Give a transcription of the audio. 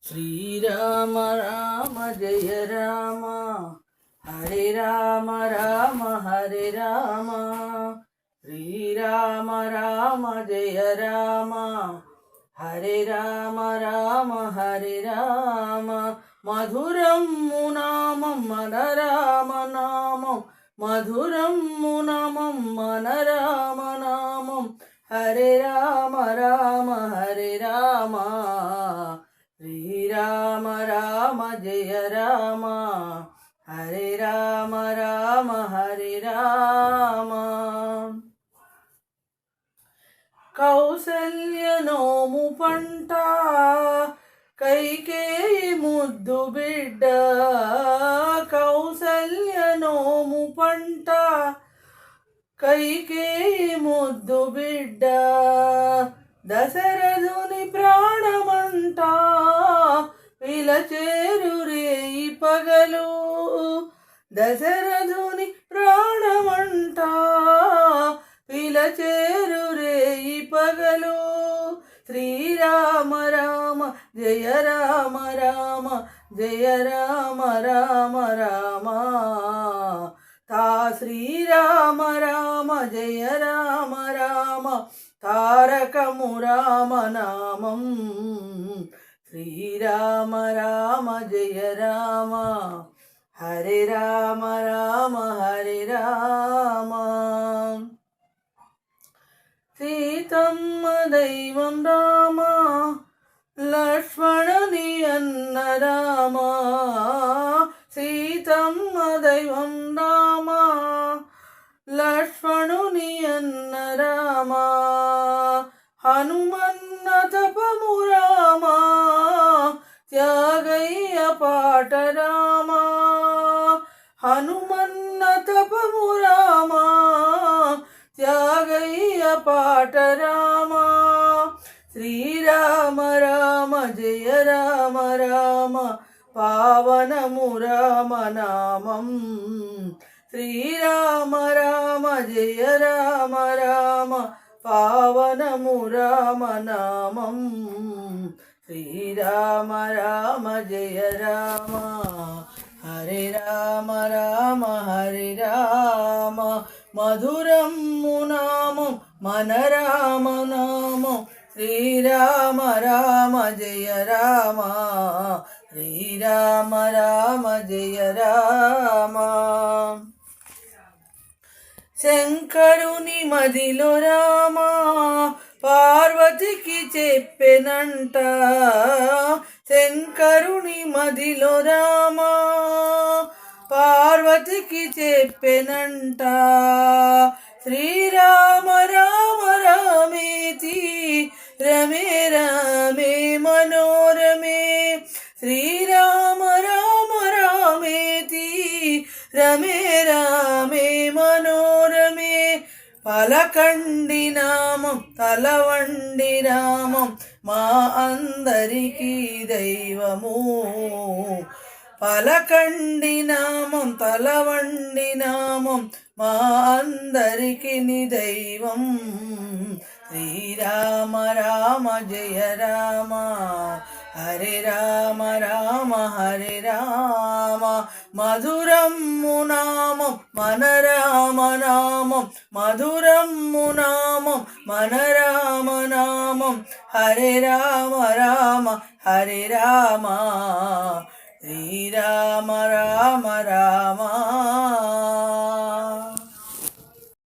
శ్రీరామ రామ జయ రామ హరే రామ రామ హరే రామ శ్రీరామ రామ జయ రామ హరే రామ రామ హరే రామ మధురం నామం మన రామ నామం మధురం నామం మన రామ నామం హరే రామ రామ హరే రామ శ్రీరామ రామ జయ రామ హరే రామ రామ హరే రామ కౌసల్య నోము పంట కైకేయి ముద్దు బిడ్డ కౌసల్య నోము పంట కైకేయి ముద్దు బిడ్డ దశరథుని ప్రాణమంట పిలచేరు రేయి పగలు దశరథుని ప్రాణమంట పిలచేరు రేయి పగలు శ్రీరామ రామ జయ రామ రామ జయ రామ రామ రామ తా శ్రీరామ రామ జయ రామ రామ తారకము రామ నామం శ్రీరామ రామ జయ రామ హరే రామ రామ హరే రామ సీతమ్మ దైవం రామ లక్ష్మణుని అన్న రామ సీతమ్మ దైవం రామ లక్ష్మణుని అన్న రామ హనుమన్న తపము రామ త్యాగయ్య పాట రామ హనుమన్న తపము రామ త్యాగయ్య పాట రామ శ్రీరామ రామ జయ రామ రామ పావనము రామ నామం శ్రీరామ రామ జయ రామ రామ పావనము రామ నామం శ్రీరామ రామ జయ రామ హరే రామ రామ హరే రామ మధురం నామం మన రామ నామం శ్రీరామ రామ జయ రామ శ్రీరామ రామ జయ రామ శంకరుని మదిలో రామ పార్వతికి చెప్పెనంట శంకరుని మదిలో రామ పార్వతికి చెప్పెనంట శ్రీరామ రామ రామేతి రమే రామే మనోరమే శ్రీరామ రామ రామేతి రమే రామే మనోరమే పలకండి నామం తలవండి నామం మా అందరికీ దైవము పలకండి నామం తలవండి నామం మా అందరికి దైవం శ్రీరామ రామ జయ రామ హరే రామ రామ హరే రామ మధురం నామం మన రామ నామం మధురం నామం మన రామ నామం హరే రామ రామ హరే రామ శ్రీరామ రామ రామ